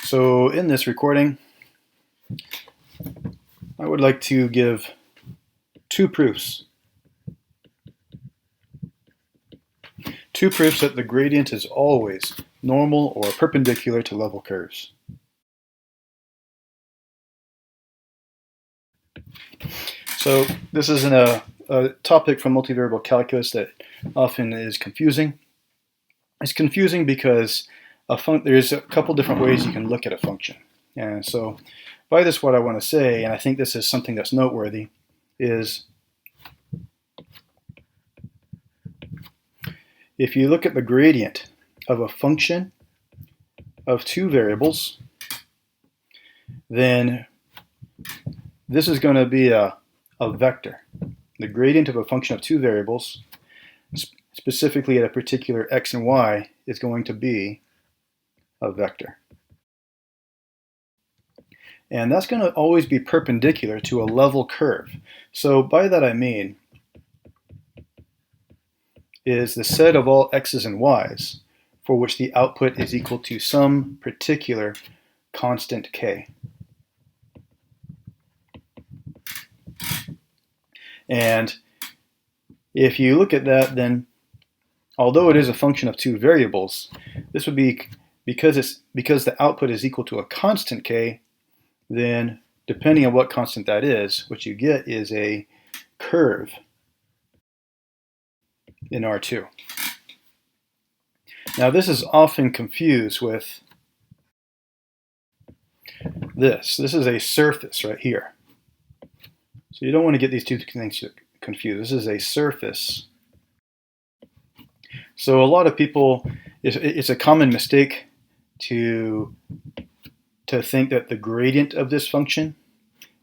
So in this recording, I would like to give two proofs. Two proofs that the gradient is always normal or perpendicular to level curves. So this is a topic from multivariable calculus that often is confusing. It's confusing because there's a couple different ways you can look at a function. And so by this, what I want to say, and I think this is something that's noteworthy, is if you look at the gradient of a function of two variables, then this is going to be a vector. The gradient of a function of two variables, specifically at a particular x and y, is going to be a vector. And that's going to always be perpendicular to a level curve. So by that I mean is the set of all x's and y's for which the output is equal to some particular constant k. And if you look at that, then although it is a function of two variables, this would be because the output is equal to a constant k, then depending on what constant that is, what you get is a curve in R2. Now this is often confused with this. This is a surface right here. So you don't want to get these two things confused. This is a surface. So a lot of people, it's a common mistake to think that the gradient of this function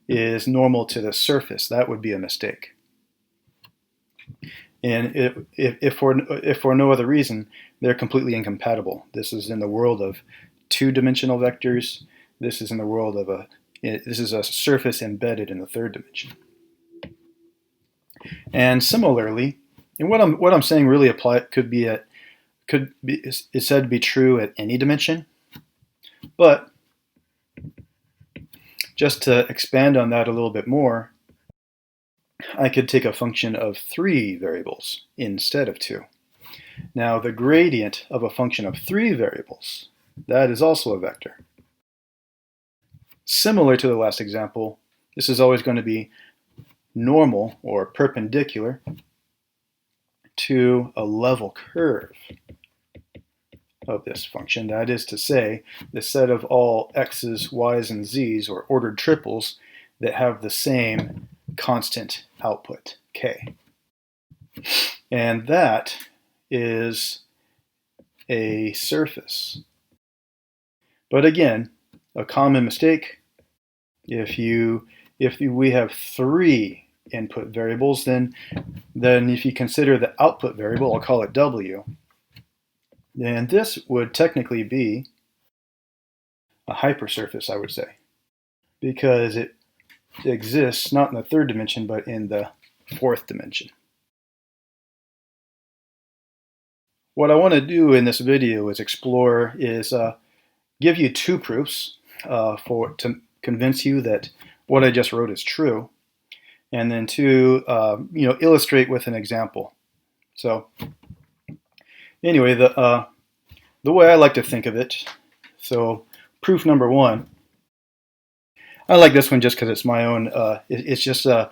is normal to the surface. That would be a mistake. And if for no other reason, they're completely incompatible. This is in the world of two-dimensional vectors. This is in the world of this is a surface embedded in the third dimension. And similarly, and what I'm saying really is said to be true at any dimension. But just to expand on that a little bit more, I could take a function of three variables instead of two. Now the gradient of a function of three variables, that is also a vector. Similar to the last example, this is always going to be normal or perpendicular to a level curve of this function. That is to say, the set of all x's, y's, and z's, or ordered triples, that have the same constant output, k. And that is a surface. But again, a common mistake, if we have three input variables, then if you consider the output variable, I'll call it w, then this would technically be a hypersurface, I would say, because it exists not in the third dimension, but in the fourth dimension. What I want to do in this video is give you two proofs to convince you that what I just wrote is true, and then to illustrate with an example. So anyway, the way I like to think of it, so proof number one, I like this one just because it's my own. It's just the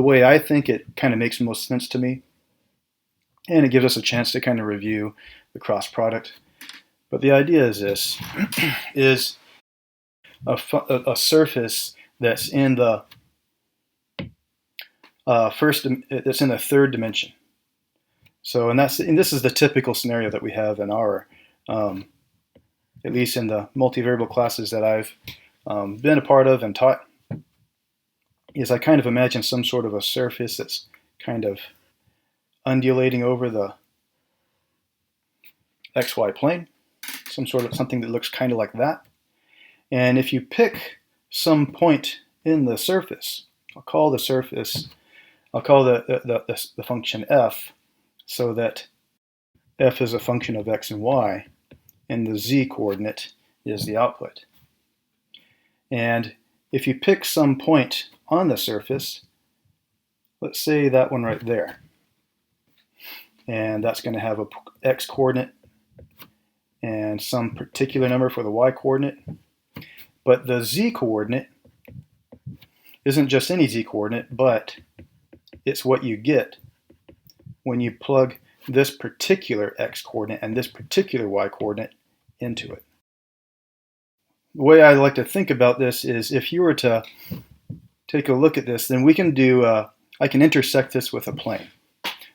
way I think it kind of makes most sense to me, and it gives us a chance to kind of review the cross product. But the idea is this: is a surface that's in the that's in the third dimension. So, and this is the typical scenario that we have in our, at least in the multivariable classes that I've been a part of and taught, is I kind of imagine some sort of a surface that's kind of undulating over the xy plane, something that looks kind of like that. And if you pick some point in the surface, I'll call the function f, so that f is a function of x and y, and the z coordinate is the output. And if you pick some point on the surface, let's say that one right there, and that's going to have a x coordinate and some particular number for the y coordinate, but the z coordinate isn't just any z coordinate, but it's what you get when you plug this particular x coordinate and this particular y coordinate into it. The way I like to think about this is if you were to take a look at this, then we can do, I can intersect this with a plane.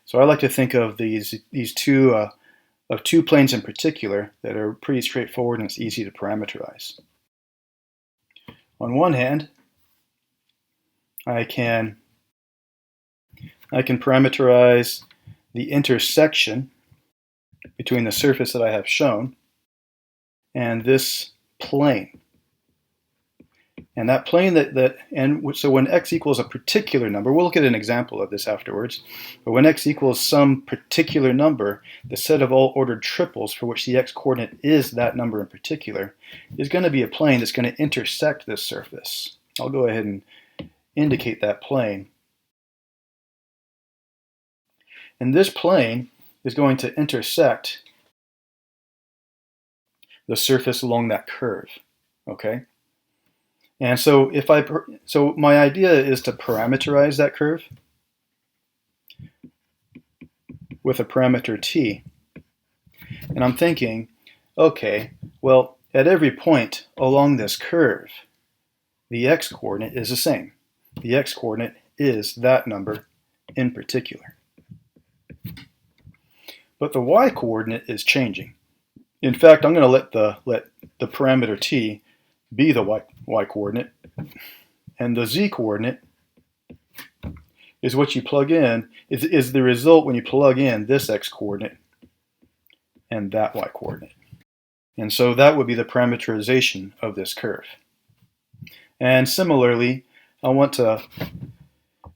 So I like to think of these two planes in particular that are pretty straightforward and it's easy to parameterize. On one hand, I can parameterize the intersection between the surface that I have shown and this plane. And that plane so when x equals a particular number, we'll look at an example of this afterwards, but when x equals some particular number, the set of all ordered triples for which the x coordinate is that number in particular is going to be a plane that's going to intersect this surface. I'll go ahead and indicate that plane. And this plane is going to intersect the surface along that curve, okay? And so so my idea is to parameterize that curve with a parameter t. And I'm thinking, okay, well, at every point along this curve, the x coordinate is the same. The x coordinate is that number in particular. But the y coordinate is changing. In fact, I'm going to let the parameter t be the y coordinate, and the z coordinate is what you plug in, is the result when you plug in this x coordinate and that y coordinate. And so that would be the parameterization of this curve. And similarly, I also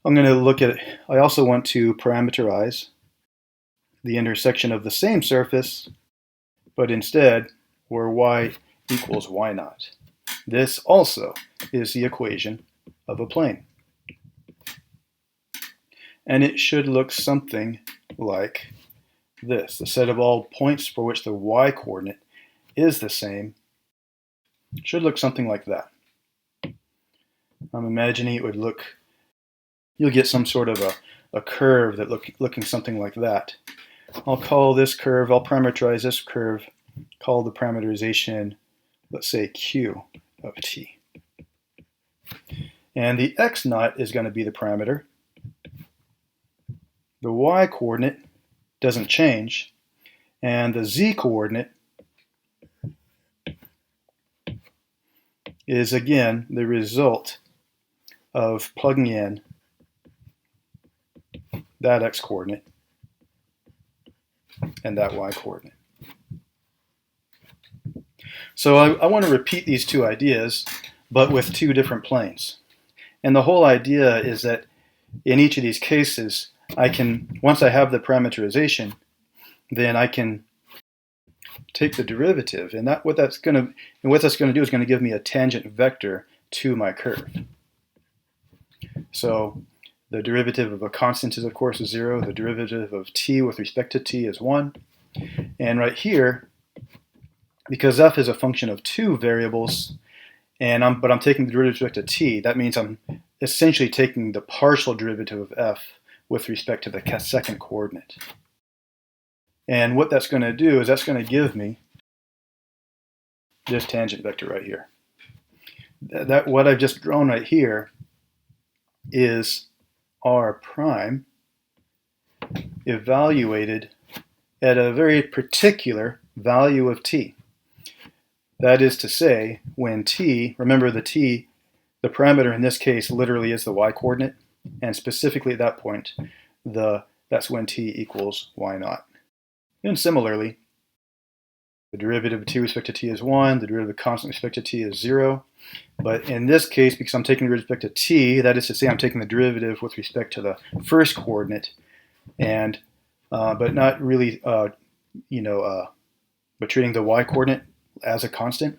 want to parameterize the intersection of the same surface, but instead where y equals y naught. This also is the equation of a plane. And it should look something like this. The set of all points for which the y coordinate is the same should look something like that. I'm imagining it would look, you'll get some sort of a curve that looking something like that. I'll parameterize this curve, call the parameterization, let's say q of t. And the x naught is going to be the parameter. The y coordinate doesn't change, and the z coordinate is again the result of plugging in that x coordinate and that y coordinate. So I want to repeat these two ideas, but with two different planes. And the whole idea is that in each of these cases, once I have the parameterization, then I can take the derivative, and what that's going to do is going to give me a tangent vector to my curve. So the derivative of a constant is of course 0. The derivative of t with respect to t is 1. And right here, because f is a function of two variables, but I'm taking the derivative with respect to t, that means I'm essentially taking the partial derivative of f with respect to the second coordinate. And what that's going to do is that's going to give me this tangent vector right here. What I've just drawn right here is r prime evaluated at a very particular value of t. That is to say, when t, remember the parameter in this case literally is the y coordinate, and specifically at that point, that's when t equals y naught. And similarly, the derivative of t with respect to t is 1, the derivative of constant with respect to t is 0. But in this case, because I'm taking the derivative with respect to t, that is to say I'm taking the derivative with respect to the first coordinate, and but not really, but treating the y coordinate as a constant.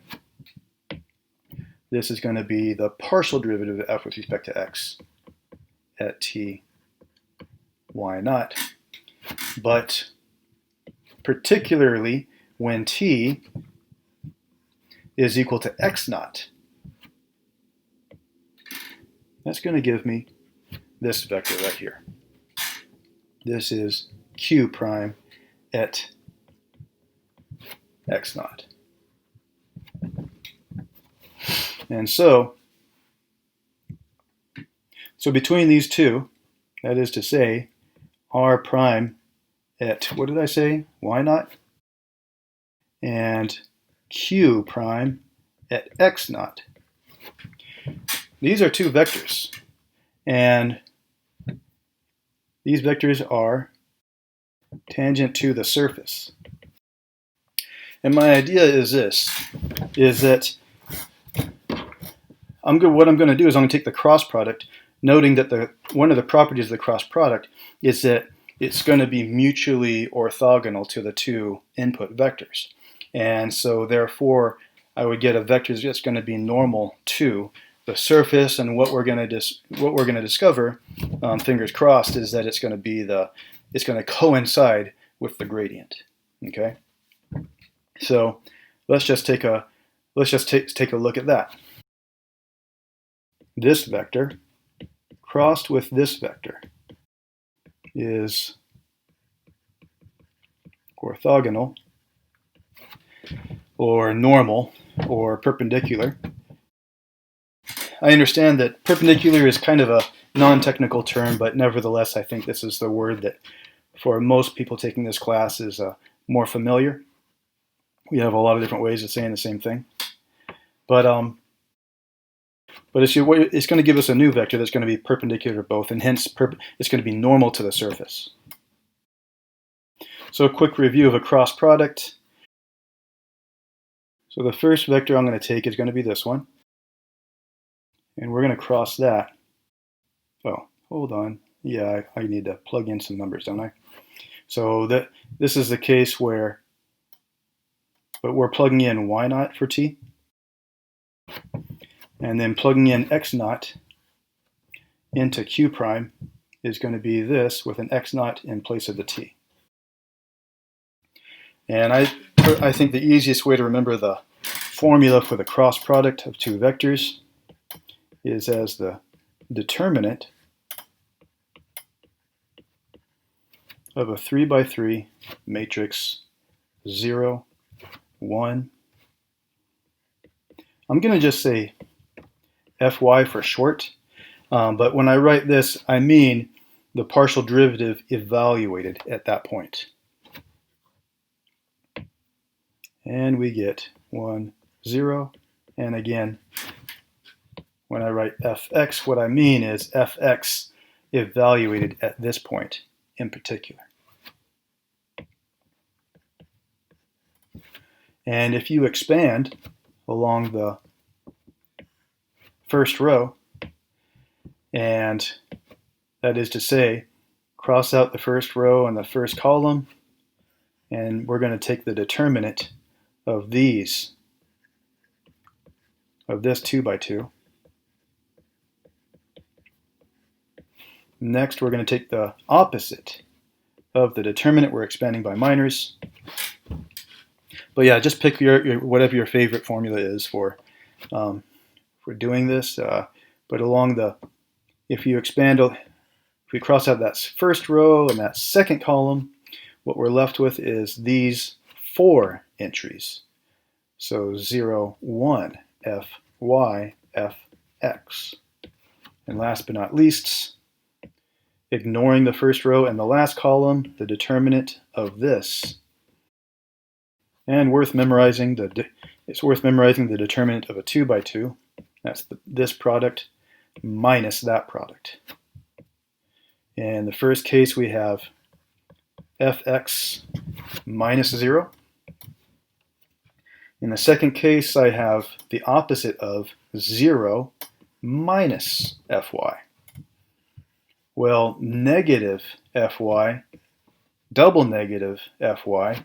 this is going to be the partial derivative of f with respect to x at t y naught. But particularly when t is equal to x naught, that's going to give me this vector right here. This is q prime at x naught. And so between these two, that is to say, r prime at, what did I say, y naught, and q prime at x naught, these are two vectors. And these vectors are tangent to the surface. And my idea is this, is that what I'm going to do is I'm going to take the cross product, noting that one of the properties of the cross product is that it's going to be mutually orthogonal to the two input vectors. And so therefore, I would get a vector that's going to be normal to the surface, and what we're going to discover, fingers crossed, is that it's going to coincide with the gradient. Okay, so let's just take a look at that. This vector crossed with this vector is orthogonal, or normal, or perpendicular. I understand that perpendicular is kind of a non-technical term, but nevertheless, I think this is the word that, for most people taking this class, is more familiar. We have a lot of different ways of saying the same thing. But it's going to give us a new vector that's going to be perpendicular to both, and hence it's going to be normal to the surface. So a quick review of a cross product. So the first vector I'm going to take is going to be this one. And we're going to cross that. Oh, hold on. Yeah, I need to plug in some numbers, don't I? So this is the case where, but we're plugging in y naught for t, and then plugging in x naught into q prime is going to be this with an x naught in place of the t. And I think the easiest way to remember the formula for the cross product of two vectors is as the determinant of a 3x3 matrix 0, 1. I'm going to just say Fy for short, but when I write this, I mean the partial derivative evaluated at that point. And we get 1, 0, and again, when I write Fx, what I mean is Fx evaluated at this point in particular. And if you expand along the first row, and that is to say, cross out the first row and the first column, and we're going to take the determinant of this 2x2. Next, we're going to take the opposite of the determinant. We're expanding by minors. But yeah, just pick whatever your favorite formula is for doing this. But if we cross out that first row and that second column, what we're left with is these 4 entries. So 0, 1, Fy, Fx. And last but not least, ignoring the first row and the last column, the determinant of this. And it's worth memorizing the determinant of a 2x2. That's this product minus that product. In the first case, we have Fx minus 0. In the second case, I have the opposite of 0 minus Fy. Well, negative Fy, double negative Fy,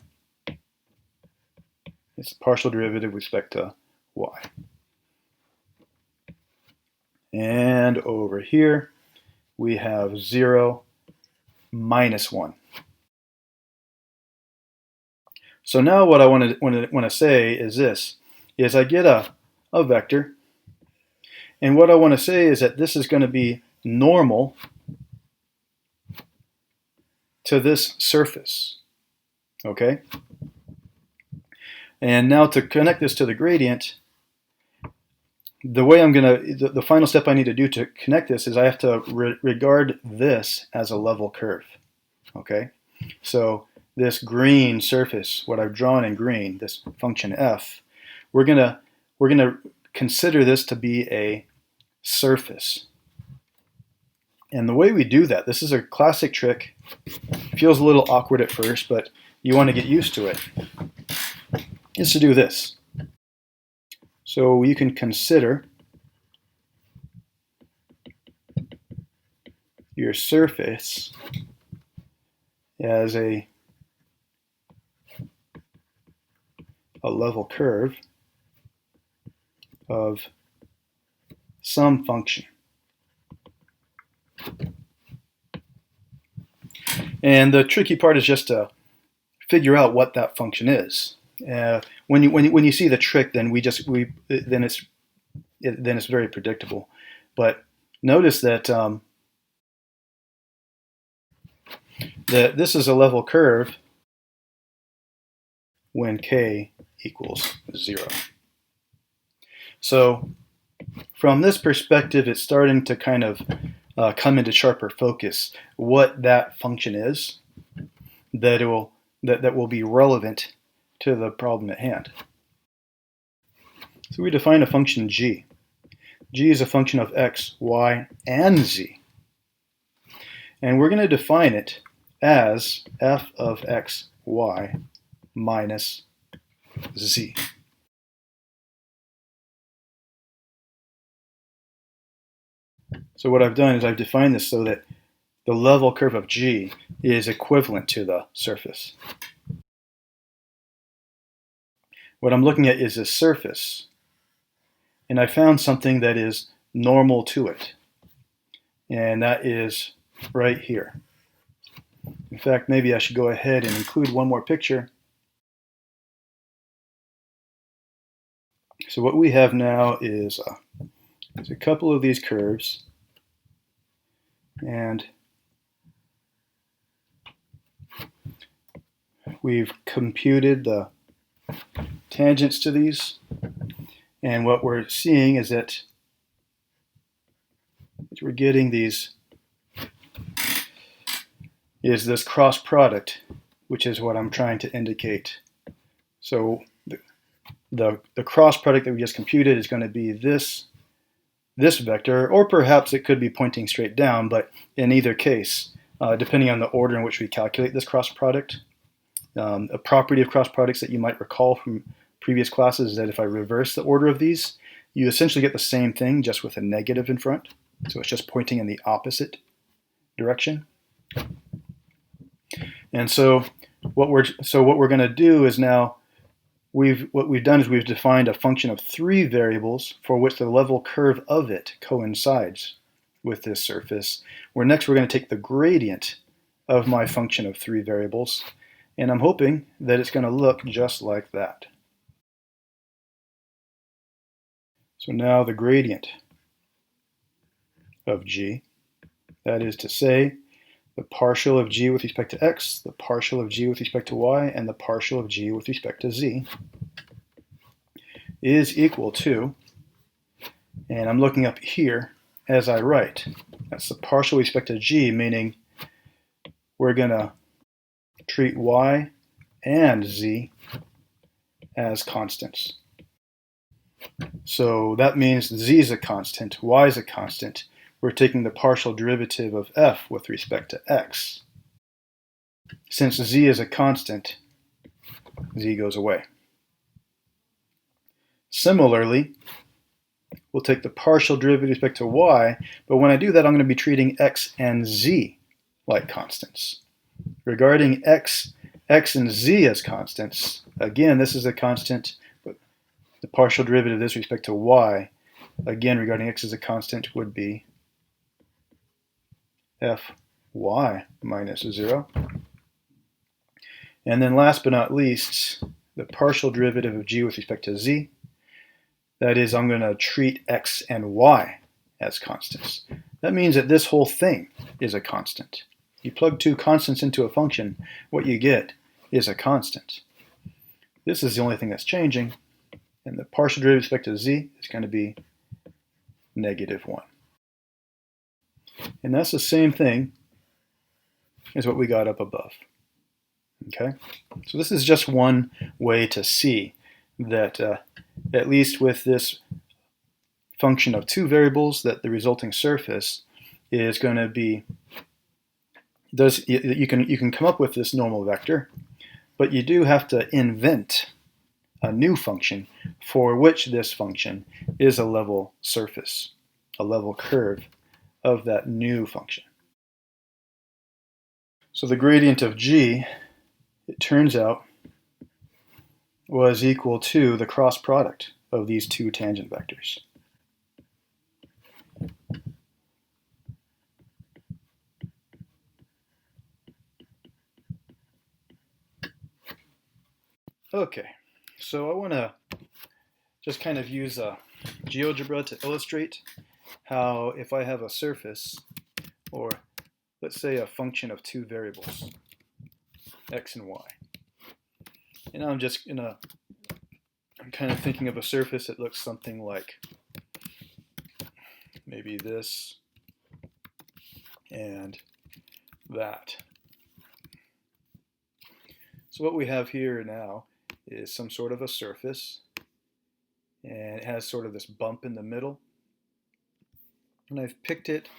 it's partial derivative with respect to y. And over here, we have 0, -1. So now what I want to say is this, is I get a vector, and what I want to say is that this is going to be normal to this surface, okay? And now to connect this to the gradient, the way the final step I need to do to connect this is I have to regard this as a level curve, okay? So this green surface, what I've drawn in green, this function f, we're gonna consider this to be a surface. And the way we do that, this is a classic trick. It feels a little awkward at first, but you want to get used to it, is to do this. So you can consider your surface as a level curve of some function. And the tricky part is just to figure out what that function is. When you see the trick, then then it's very predictable. But notice that that this is a level curve when k equals 0. So from this perspective, it's starting to kind of come into sharper focus what that function is that will be relevant to the problem at hand. So we define a function g. G is a function of x, y, and z. And we're going to define it as f of x, y minus z. So what I've done is I've defined this so that the level curve of g is equivalent to the surface. What I'm looking at is a surface, and I found something that is normal to it, and that is right here. In fact, maybe I should go ahead and include one more picture. So what we have now is a couple of these curves, and we've computed the tangents to these, and what we're seeing is that we're getting this cross product, which is what I'm trying to indicate. So the cross product that we just computed is going to be this vector, or perhaps it could be pointing straight down, but in either case, depending on the order in which we calculate this cross product, a property of cross products that you might recall from previous classes is that if I reverse the order of these, you essentially get the same thing just with a negative in front. So it's just pointing in the opposite direction. And so what we're going to do is now what we've done is we've defined a function of 3 variables for which the level curve of it coincides with this surface. Next we're going to take the gradient of my function of 3 variables, and I'm hoping that it's going to look just like that. So now the gradient of g, that is to say, the partial of g with respect to x, the partial of g with respect to y, and the partial of g with respect to z, is equal to, and I'm looking up here as I write, that's the partial with respect to g, meaning we're going to treat y and z as constants. So that means z is a constant, y is a constant. We're taking the partial derivative of f with respect to x. Since z is a constant, z goes away. Similarly, we'll take the partial derivative with respect to y, but when I do that, I'm going to be treating x and z like constants. Regarding x and z as constants, again, this is a constant, but the partial derivative with respect to y again regarding x as a constant, would be fy minus 0. And then last but not least, the partial derivative of g with respect to z. That is, I'm going to treat x and y as constants. That means that this whole thing is a constant. You plug two constants into a function, what you get is a constant. This is the only thing that's changing, and the partial derivative with respect to z is going to be -1. And that's the same thing as what we got up above. Okay, so this is just one way to see that at least with this function of two variables, that the resulting surface is going to be, you can come up with this normal vector, but you do have to invent a new function for which this function is a level surface, a level curve of that new function. So the gradient of g, it turns out, was equal to the cross product of these two tangent vectors. Okay, so I want to just kind of use GeoGebra to illustrate how if I have a surface, or let's say a function of two variables, x and y, and I'm kind of thinking of a surface that looks something like maybe this and that. So what we have here now is some sort of a surface, and it has sort of this bump in the middle, and I've picked it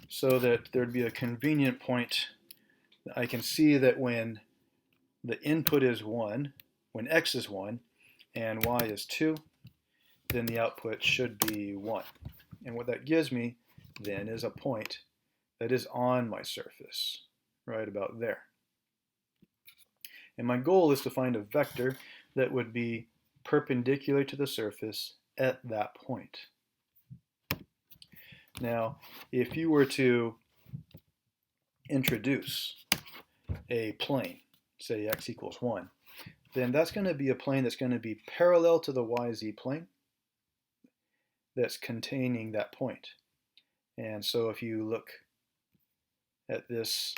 so that there'd be a convenient point. I can see that when the input is 1, when x is 1 and y is 2, then the output should be 1. And what that gives me then is a point that is on my surface, right about there. And my goal is to find a vector that would be perpendicular to the surface at that point. Now, if you were to introduce a plane, say x equals 1, then that's going to be a plane that's going to be parallel to the YZ plane that's containing that point. And so if you look at this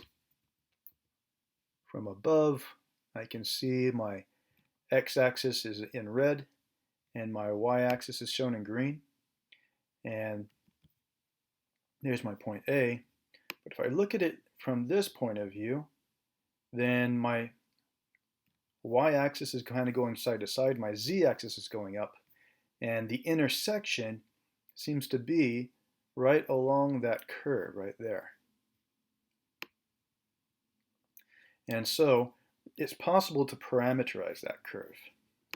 from above, I can see my x-axis is in red and my y-axis is shown in green. And there's my point A. But if I look at it from this point of view, then my y-axis is kind of going side to side, my z-axis is going up, and the intersection seems to be right along that curve right there. And so it's possible to parameterize that curve.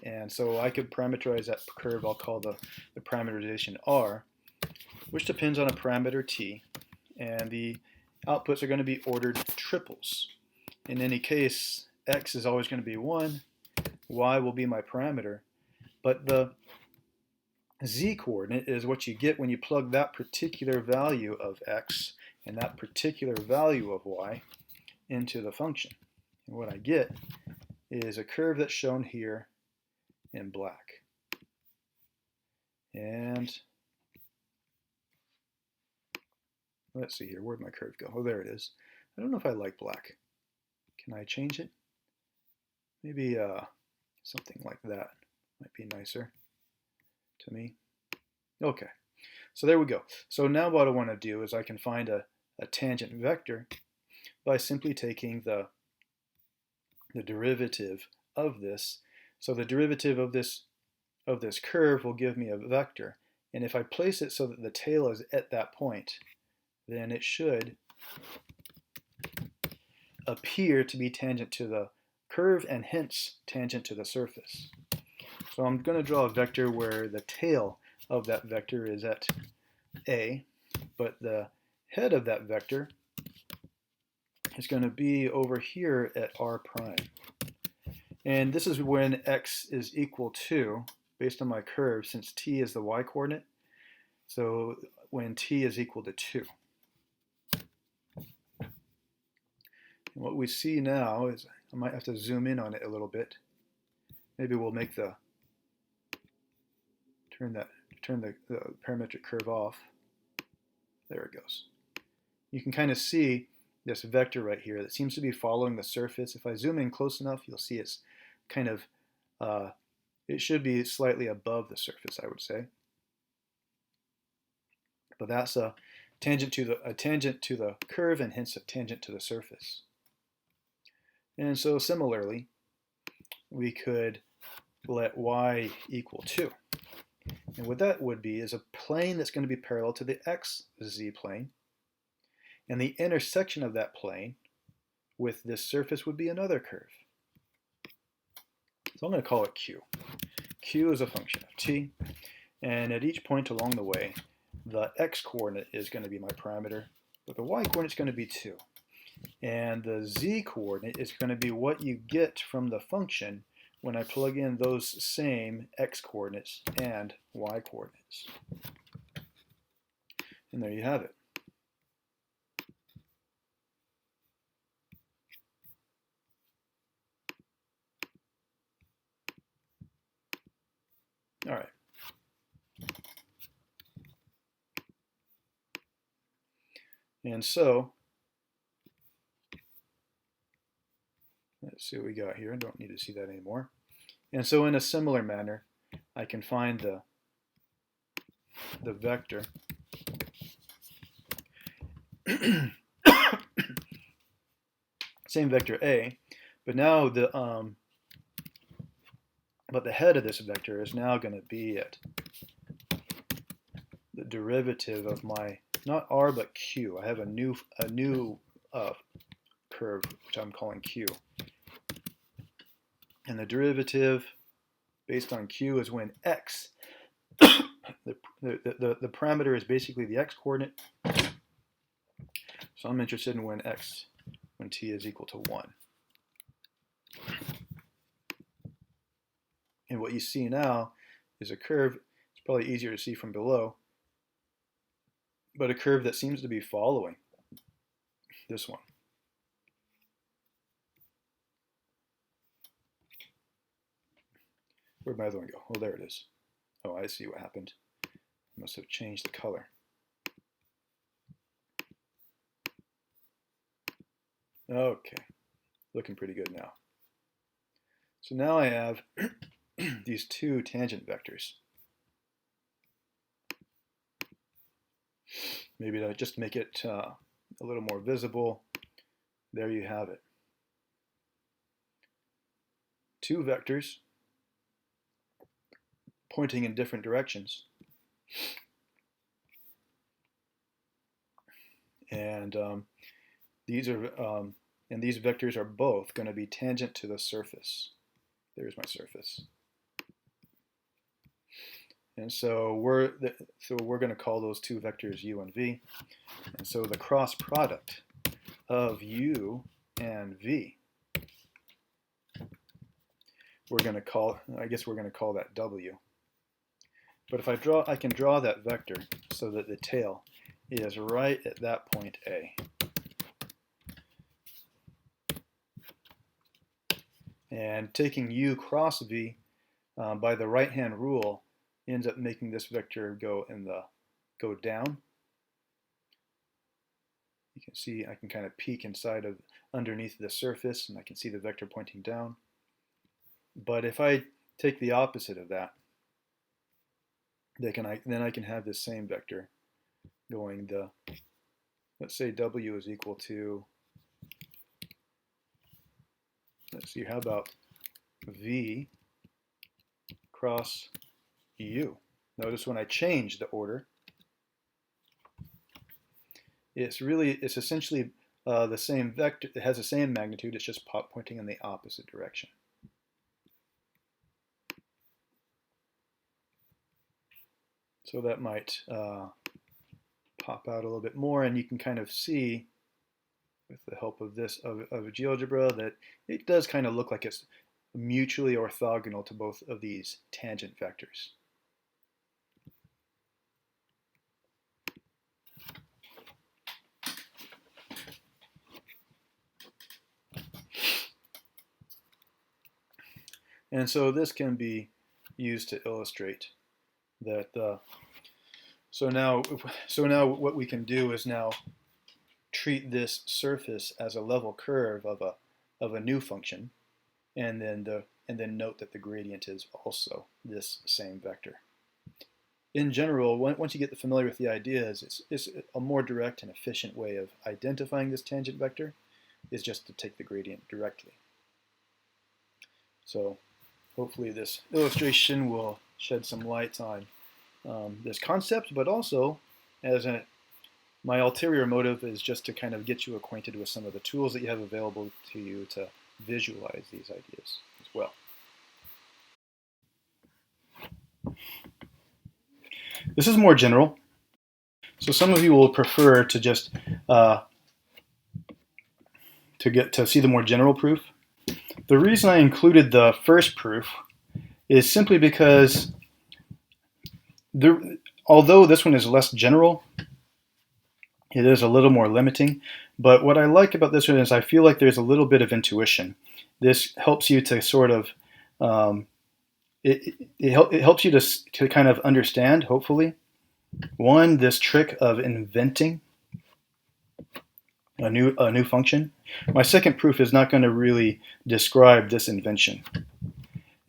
And so I could parameterize that curve. I'll call the parameterization R, which depends on a parameter t, and the outputs are going to be ordered triples. In any case, x is always going to be 1, y will be my parameter, but the z-coordinate is what you get when you plug that particular value of x and that particular value of y into the function. And what I get is a curve that's shown here in black. And let's see here, where'd my curve go? Oh, there it is. I don't know if I like black. Can I change it? Maybe something like that might be nicer to me. Okay, so there we go. So now what I want to do is I can find a tangent vector by simply taking the derivative of this. So the derivative of this curve will give me a vector, and if I place it so that the tail is at that point, then it should appear to be tangent to the curve and hence tangent to the surface. So I'm going to draw a vector where the tail of that vector is at A, but the head of that vector is going to be over here at R prime. And this is when x is equal to, based on my curve, since t is the y coordinate, So when t is equal to 2. And what we see now is, I might have to zoom in on it a little bit. Maybe we'll make the turn the parametric curve off. There it goes. You can kind of see this vector right here that seems to be following the surface. If I zoom in close enough, you'll see it's kind of, it should be slightly above the surface, I would say. But that's a tangent to the curve, and hence a tangent to the surface. And so similarly, we could let y equal 2. And what that would be is a plane that's going to be parallel to the xz plane. And the intersection of that plane with this surface would be another curve. So I'm going to call it q. Q is a function of t. And at each point along the way, the x-coordinate is going to be my parameter, but the y-coordinate is going to be 2. And the z-coordinate is going to be what you get from the function when I plug in those same x-coordinates and y-coordinates. And there you have it. All right. And so, let's see what we got here. I don't need to see that anymore. And so in a similar manner, I can find the vector same vector A, but now the head of this vector is now going to be at the derivative of my, not r but q. I have a new curve which I'm calling q. And the derivative based on q is when x, the parameter is basically the x-coordinate. So I'm interested in when t is equal to 1. And what you see now is a curve. It's probably easier to see from below, but a curve that seems to be following this one. Where'd my other one go? Oh, there it is. Oh, I see what happened. I must have changed the color. Okay, looking pretty good now. So now I have these two tangent vectors. Maybe to just make it a little more visible, there you have it. Two vectors pointing in different directions. And these vectors are both going to be tangent to the surface. There's my surface. And so we're going to call those two vectors u and v. And so the cross product of u and v, we're going to call, I guess we're going to call that w. But if I can draw that vector so that the tail is right at that point A. And taking u cross v by the right-hand rule ends up making this vector go down. You can see I can kind of peek underneath the surface, and I can see the vector pointing down. But if I take the opposite of that, then I can have this same vector going let's say w is equal to, let's see, how about v cross u. Notice when I change the order, it's essentially the same vector. It has the same magnitude. It's just pointing in the opposite direction. So that might pop out a little bit more, and you can kind of see, with the help of GeoGebra, that it does kind of look like it's mutually orthogonal to both of these tangent vectors. And so this can be used to illustrate that. So now what we can do is now treat this surface as a level curve of a new function, and then note that the gradient is also this same vector. In general, once you get familiar with the ideas, it's a more direct and efficient way of identifying this tangent vector is just to take the gradient directly. So hopefully this illustration will shed some light on this concept, but also my ulterior motive is just to kind of get you acquainted with some of the tools that you have available to you to visualize these ideas as well. This is more general. So some of you will prefer to just to see the more general proof. The reason I included the first proof is simply because although this one is less general, it is a little more limiting. But what I like about this one is I feel like there's a little bit of intuition. This helps you to sort of it helps you to kind of understand, hopefully, one, this trick of inventing a new function. My second proof is not going to really describe this invention.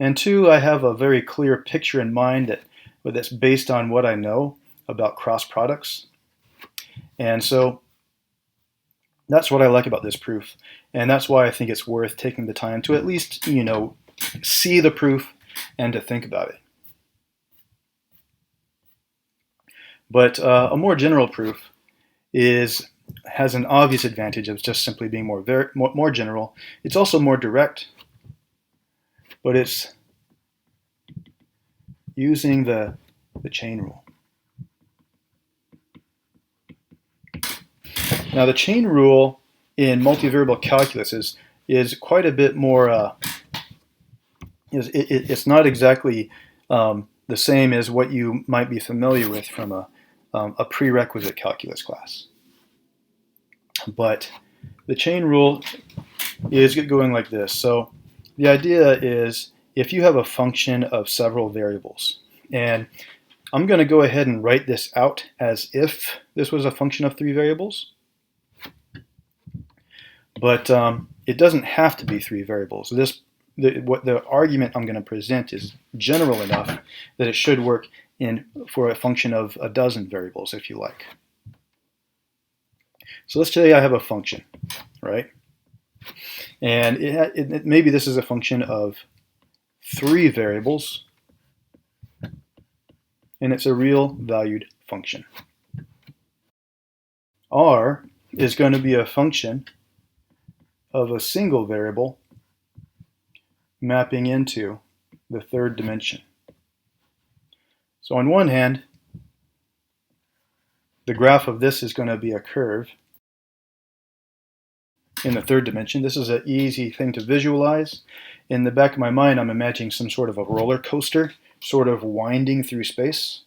And two, I have a very clear picture in mind that's based on what I know about cross products. And so that's what I like about this proof. And that's why I think it's worth taking the time to at least, see the proof and to think about it. But a more general proof has an obvious advantage of just simply being more general. It's also more direct, but it's using the chain rule. Now the chain rule in multivariable calculus is quite a bit more. It's not exactly the same as what you might be familiar with from a prerequisite calculus class. But the chain rule is going like this. So the idea is if you have a function of several variables, and I'm going to go ahead and write this out as if this was a function of 3 variables. But it doesn't have to be 3 variables. The argument I'm going to present is general enough that it should work for a function of a dozen variables, if you like. So let's say I have a function, right? And maybe this is a function of 3 variables, and it's a real valued function. R is going to be a function of a single variable mapping into the 3rd dimension. So on one hand, the graph of this is going to be a curve in the 3rd dimension. This is an easy thing to visualize. In the back of my mind, I'm imagining some sort of a roller coaster, sort of winding through space.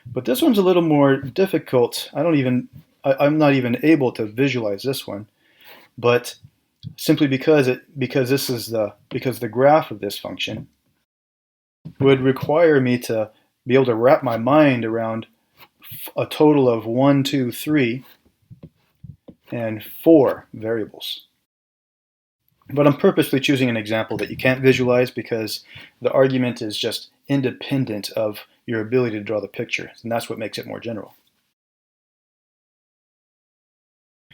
But this one's a little more difficult. I'm not even able to visualize this one, but simply because the graph of this function would require me to be able to wrap my mind around a total of 1, 2, 3, and 4 variables. But I'm purposely choosing an example that you can't visualize because the argument is just independent of your ability to draw the picture, and that's what makes it more general.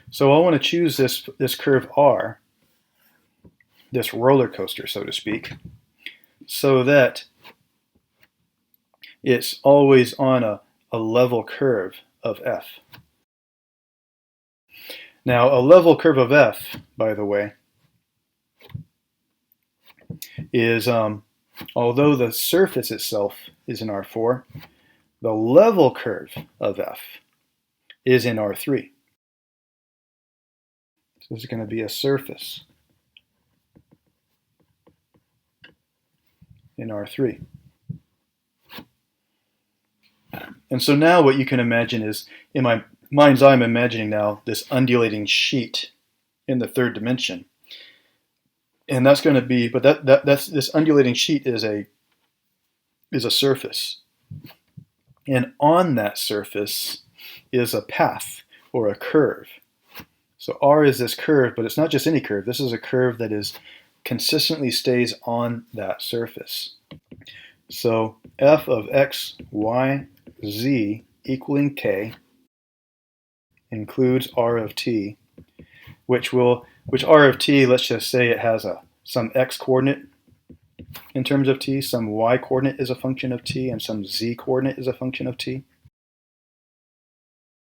So I want to choose this curve R, this roller coaster, so to speak, so that it's always on a level curve of f. Now, a level curve of f, by the way, is, although the surface itself is in R4, the level curve of f is in R3. So this is going to be a surface in R3. And so now what you can imagine is, in my mind's eye, I'm imagining now this undulating sheet in the 3rd dimension. And that's going to be, but that's this undulating sheet is a surface. And on that surface is a path or a curve. So R is this curve, but it's not just any curve. This is a curve that is consistently stays on that surface. So f of x, y, z equaling k includes r of t, which r of t, let's just say it has some x coordinate in terms of t, some y coordinate is a function of t, and some z coordinate is a function of t.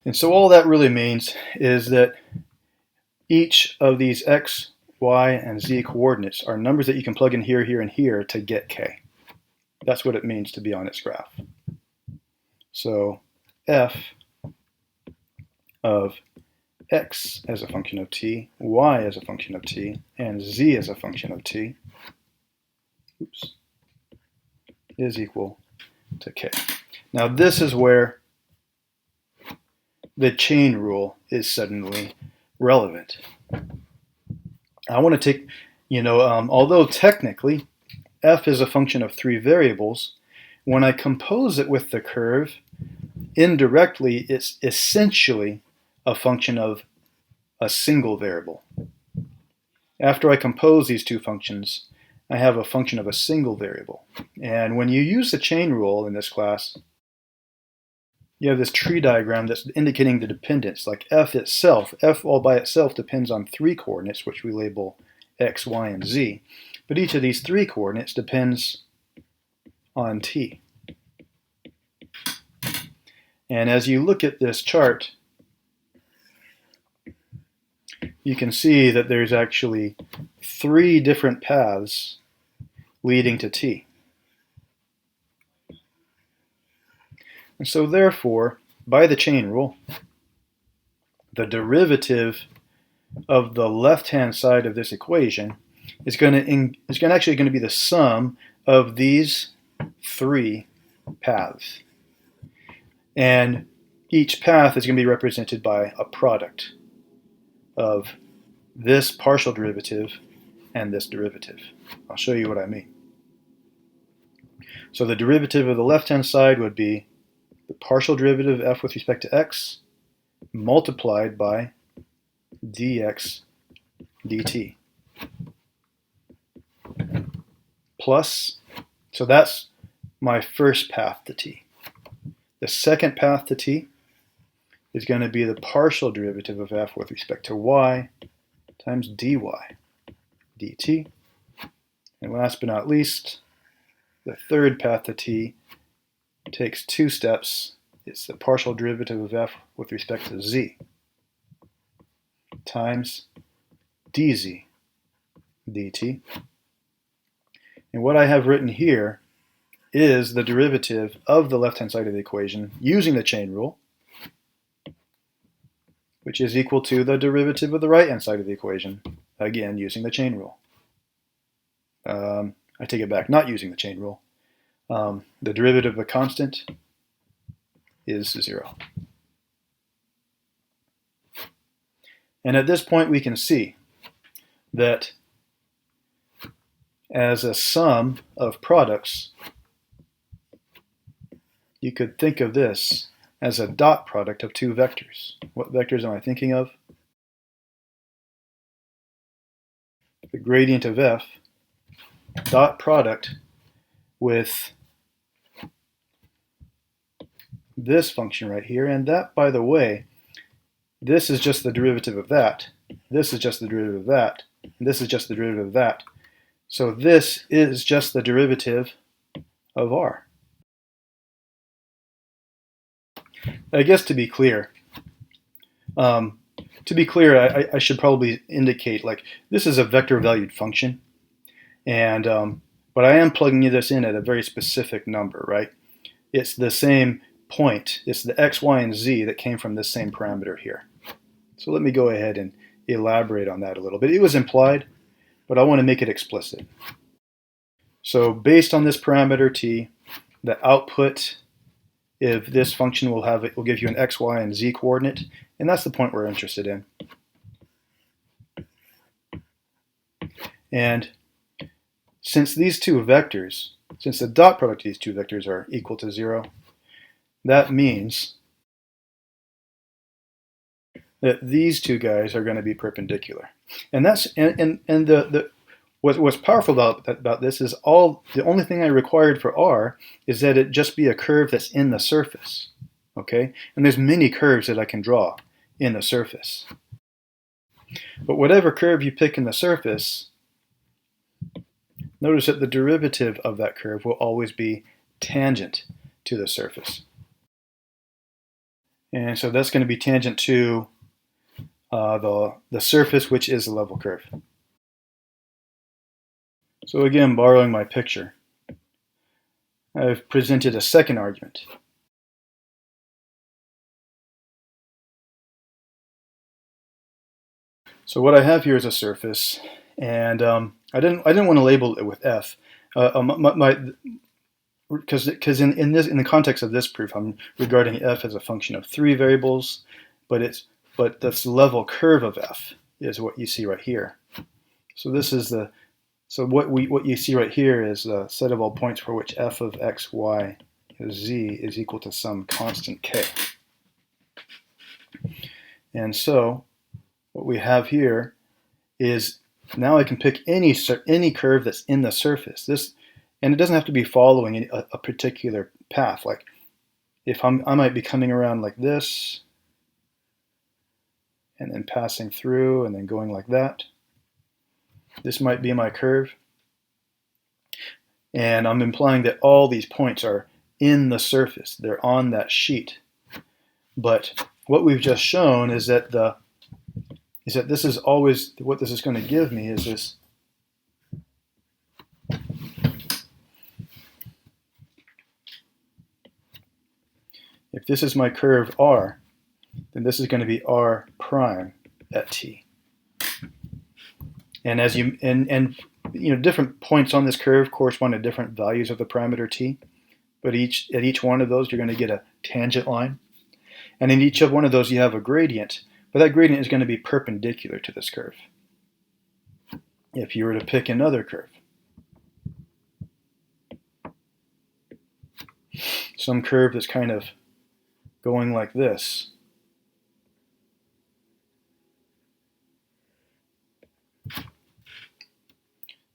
And so all that really means is that each of these x, y, and z coordinates are numbers that you can plug in here, here, and here to get k. That's what it means to be on its graph. So f of x as a function of t, y as a function of t, and z as a function of t is equal to k. Now this is where the chain rule is suddenly relevant. I want to take, although technically f is a function of 3 variables, when I compose it with the curve, indirectly it's essentially a function of a single variable. After I compose these two functions, I have a function of a single variable. And when you use the chain rule in this class, you have this tree diagram that's indicating the dependence. Like f itself, f all by itself depends on 3 coordinates, which we label x, y, and z. But each of these 3 coordinates depends on t. And as you look at this chart, you can see that there's actually 3 different paths leading to t. And so therefore, by the chain rule, the derivative of the left-hand side of this equation is actually going to be the sum of these 3 paths. And each path is going to be represented by a product of this partial derivative and this derivative. I'll show you what I mean. So the derivative of the left-hand side would be the partial derivative of f with respect to x multiplied by dx dt. Plus, so that's my first path to t. The second path to t is going to be the partial derivative of f with respect to y times dy dt. And last but not least, the third path to t takes 2 steps. It's the partial derivative of f with respect to z times dz dt. And what I have written here is the derivative of the left-hand side of the equation using the chain rule, which is equal to the derivative of the right-hand side of the equation, again using the chain rule. I take it back, not using the chain rule. The derivative of a constant is 0. And at this point we can see that as a sum of products, you could think of this as a dot product of 2 vectors. What vectors am I thinking of? The gradient of f dot product with this function right here, and that, by the way, this is just the derivative of that, this is just the derivative of that, and this is just the derivative of that. So this is just the derivative of r. I guess to be clear, I should probably indicate, like, this is a vector valued function, and but I am plugging this in at a very specific number, right? It's the same point. It's the x, y, and z that came from this same parameter here. So let me go ahead and elaborate on that a little bit. It was implied, but I want to make it explicit. So based on this parameter t, the output of this function will give you an x, y, and z coordinate, and that's the point we're interested in. And since these two vectors, since the dot product of these two vectors are equal to 0, that means that these two guys are going to be perpendicular. And that's what's powerful about this is the only thing I required for R is that it just be a curve that's in the surface. Okay? And there's many curves that I can draw in the surface. But whatever curve you pick in the surface, notice that the derivative of that curve will always be tangent to the surface. And so that's going to be tangent to the surface, which is the level curve. So again, borrowing my picture, I've presented a second argument. So what I have here is a surface, and I didn't want to label it with f, because in the context of this proof, I'm regarding f as a function of 3 variables, but this level curve of f is what you see right here. So this is what you see right here is the set of all points for which f of x, y, z is equal to some constant k. And so what we have here is now I can pick any curve that's in the surface. And it doesn't have to be following a particular path. Like if I might be coming around like this, and then passing through, and then going like that. This might be my curve. And I'm implying that all these points are in the surface. They're on that sheet. But what we've just shown is that this is always, what this is going to give me is this if this is my curve R, then this is going to be R prime at T. And as you know, different points on this curve correspond to different values of the parameter T. But at each one of those, you're going to get a tangent line. And in each of one of those, you have a gradient. But that gradient is going to be perpendicular to this curve. If you were to pick another curve, some curve that's kind of going like this,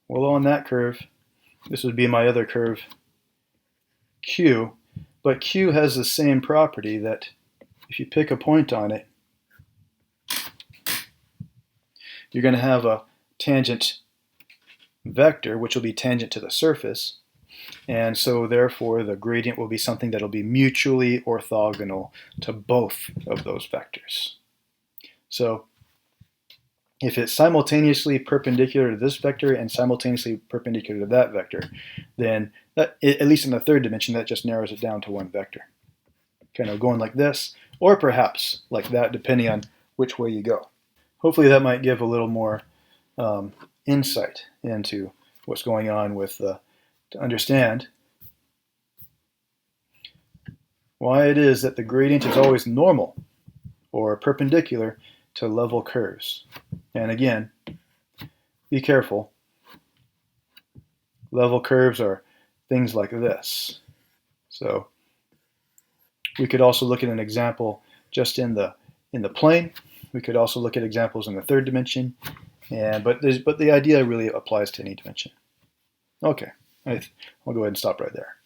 well, on that curve, this would be my other curve, Q. But Q has the same property that if you pick a point on it, you're going to have a tangent vector, which will be tangent to the surface. And so therefore, the gradient will be something that will be mutually orthogonal to both of those vectors. So if it's simultaneously perpendicular to this vector and simultaneously perpendicular to that vector, then that, at least in the third dimension, that just narrows it down to one vector. Kind of going like this, or perhaps like that, depending on which way you go. Hopefully that might give a little more insight into what's going on with to understand why it is that the gradient is always normal or perpendicular to level curves. And again, be careful. Level curves are things like this. So we could also look at an example just in the plane. We could also look at examples in the third dimension. But the idea really applies to any dimension. Okay, I'll go ahead and stop right there.